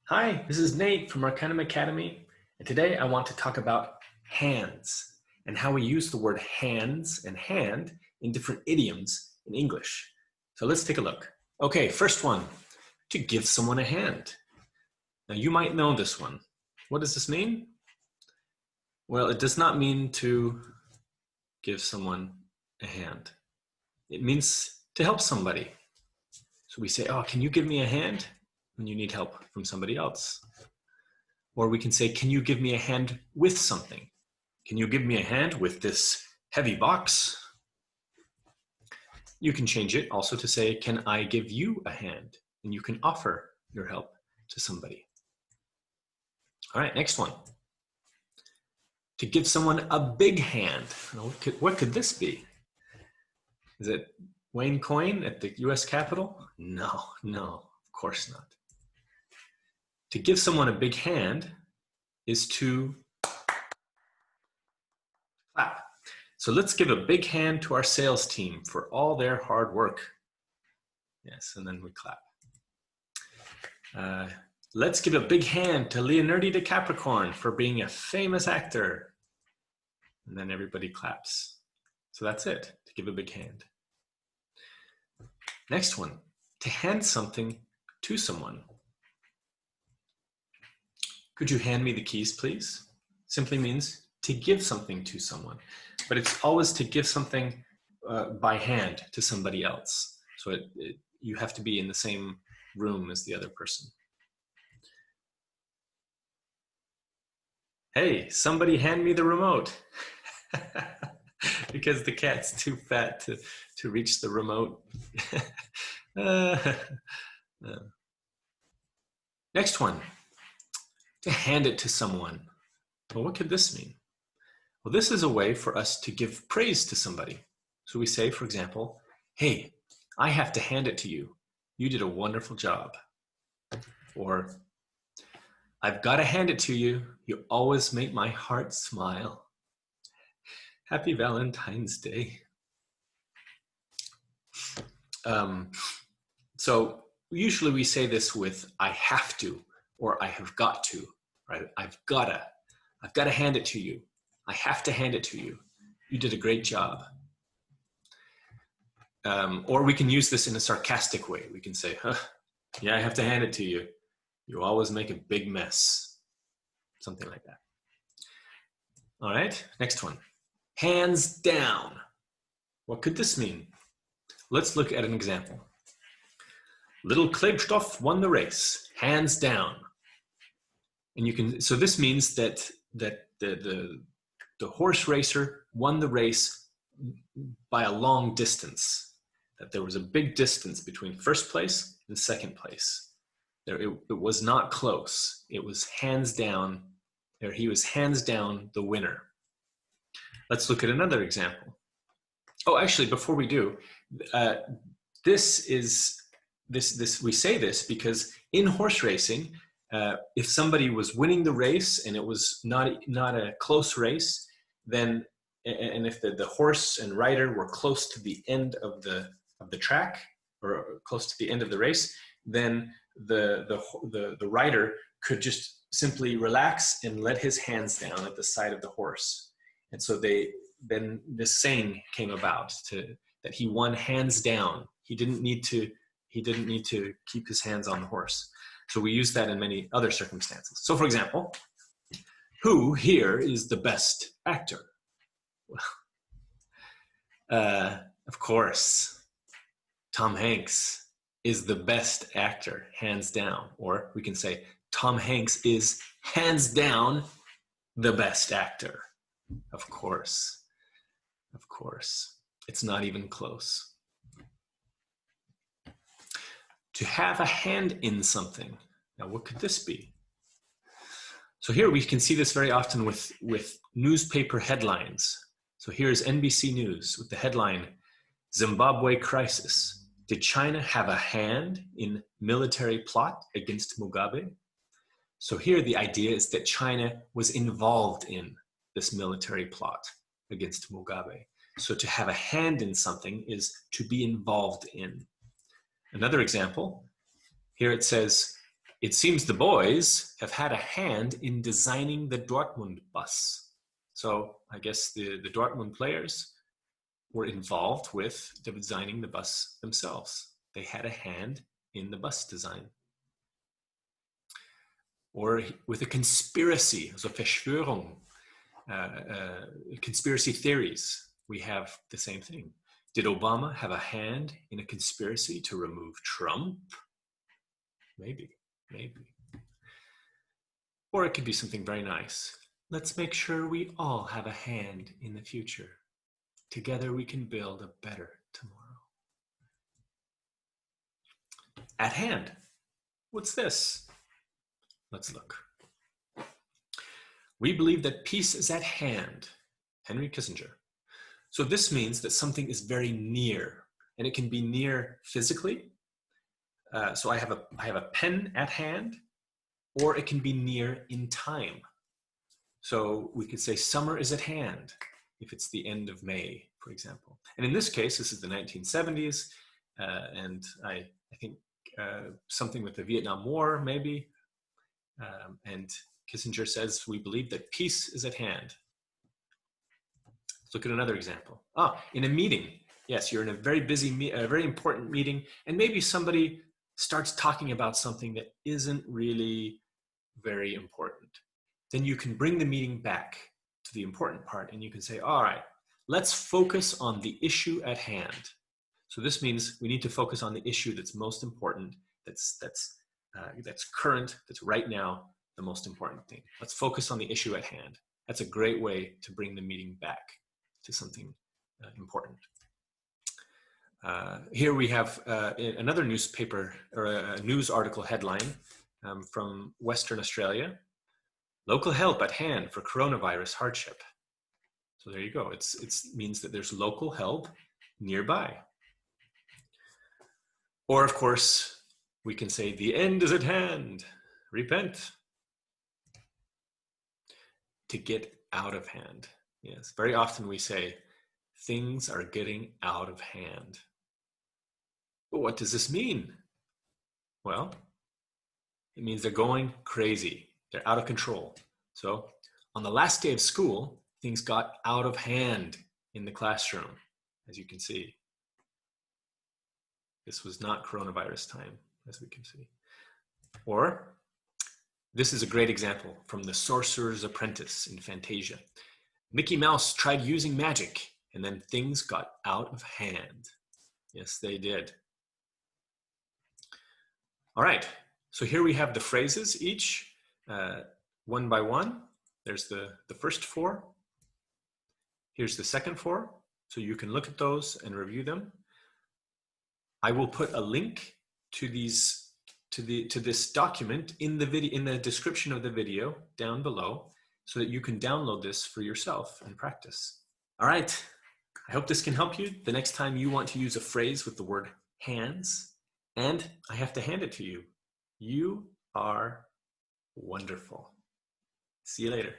Hi, this is Nate from Arcanum Academy, and today I want to talk about hands and how we use the word hands and hand in different idioms in English. So let's take a look. Okay, first one, to give someone a hand. Now you might know this one. What does this mean? Well, it does not mean to give someone a hand. It means to help somebody. So we say, oh, can you give me a hand? When you need help from somebody else. Or we can say, can you give me a hand with something? Can you give me a hand with this heavy box? You can change it also to say, can I give you a hand? And you can offer your help to somebody. All right, next one. To give someone a big hand. What could this be? Is it Wayne Coyne at the US Capitol? No, of course not. To give someone a big hand is to clap. So let's give a big hand to our sales team for all their hard work. Yes, and then we clap. Let's give a big hand to Leonardo DiCaprio for being a famous actor. And then everybody claps. So that's it, to give a big hand. Next one, to hand something to someone. Could you hand me the keys, please? Simply means to give something to someone, but it's always to give something by hand to somebody else. So you have to be in the same room as the other person. Hey, somebody hand me the remote. Because the cat's too fat to reach the remote. Next one, to hand it to someone. Well, what could this mean? Well, this is a way for us to give praise to somebody. So we say, for example, hey, I have to hand it to you. You did a wonderful job. Or, I've got to hand it to you. You always make my heart smile. Happy Valentine's Day. So usually we say this with I have to, or I have got to, right? I've got to hand it to you. I have to hand it to you. You did a great job. Or we can use this in a sarcastic way. We can say, yeah, I have to hand it to you. You always make a big mess. Something like that. All right, next one. Hands down. What could this mean? Let's look at an example. Little Klebstoff won the race, hands down. And you can, so this means that the horse racer won the race by a long distance, that there was a big distance between first place and second place. It was not close. It was hands down, or he was hands down the winner. Let's look at another example. Oh, actually, before we do, we say this because in horse racing, if somebody was winning the race and it was not a close race, then, and if the horse and rider were close to the end of the track or close to the end of the race, then the rider could just simply relax and let his hands down at the side of the horse. And so then this saying came about that he won hands down. He didn't need to keep his hands on the horse. So we use that in many other circumstances. So for example, who here is the best actor? Well, of course, Tom Hanks is the best actor, hands down. Or we can say Tom Hanks is hands down the best actor. Of course. It's not even close. To have a hand in something. Now, what could this be? So here we can see this very often with newspaper headlines. So here's NBC News with the headline, Zimbabwe crisis. Did China have a hand in military plot against Mugabe? So here the idea is that China was involved in this military plot against Mugabe. So to have a hand in something is to be involved in. Another example, here it says, It seems the boys have had a hand in designing the Dortmund bus. So I guess the Dortmund players were involved with designing the bus themselves. They had a hand in the bus design. Or with a conspiracy, also Verschwörung, conspiracy theories, we have the same thing. Did Obama have a hand in a conspiracy to remove Trump? Maybe, maybe. Or it could be something very nice. Let's make sure we all have a hand in the future. Together we can build a better tomorrow. At hand. What's this? Let's look. We believe that peace is at hand. Henry Kissinger. So this means that something is very near, and it can be near physically. So I have a pen at hand, or it can be near in time. So we could say summer is at hand if it's the end of May, for example. And in this case, this is the 1970s, and I think something with the Vietnam War, maybe. And Kissinger says, we believe that peace is at hand. Let's look at another example. In a meeting. Yes, you're in a very busy, a very important meeting, and maybe somebody starts talking about something that isn't really very important. Then you can bring the meeting back to the important part, and you can say, all right, let's focus on the issue at hand. So this means we need to focus on the issue that's most important, that's current, that's right now the most important thing. Let's focus on the issue at hand. That's a great way to bring the meeting back to something important. Here we have another newspaper or a news article headline from Western Australia. Local help at hand for coronavirus hardship. So there you go. It means that there's local help nearby. Or of course, we can say the end is at hand. Repent. To get out of hand. Yes, very often we say things are getting out of hand. But what does this mean? Well, it means they're going crazy. They're out of control. So on the last day of school, things got out of hand in the classroom, as you can see. This was not coronavirus time, as we can see. Or this is a great example from The Sorcerer's Apprentice in Fantasia. Mickey Mouse tried using magic, and then things got out of hand. Yes, they did. All right, so here we have the phrases each, one by one. There's the first four. Here's the second four, so you can look at those and review them. I will put a link to these to this document in the video, in the description of the video down below, so that you can download this for yourself and practice. All right, I hope this can help you the next time you want to use a phrase with the word hands, and I have to hand it to you. You are wonderful. See you later.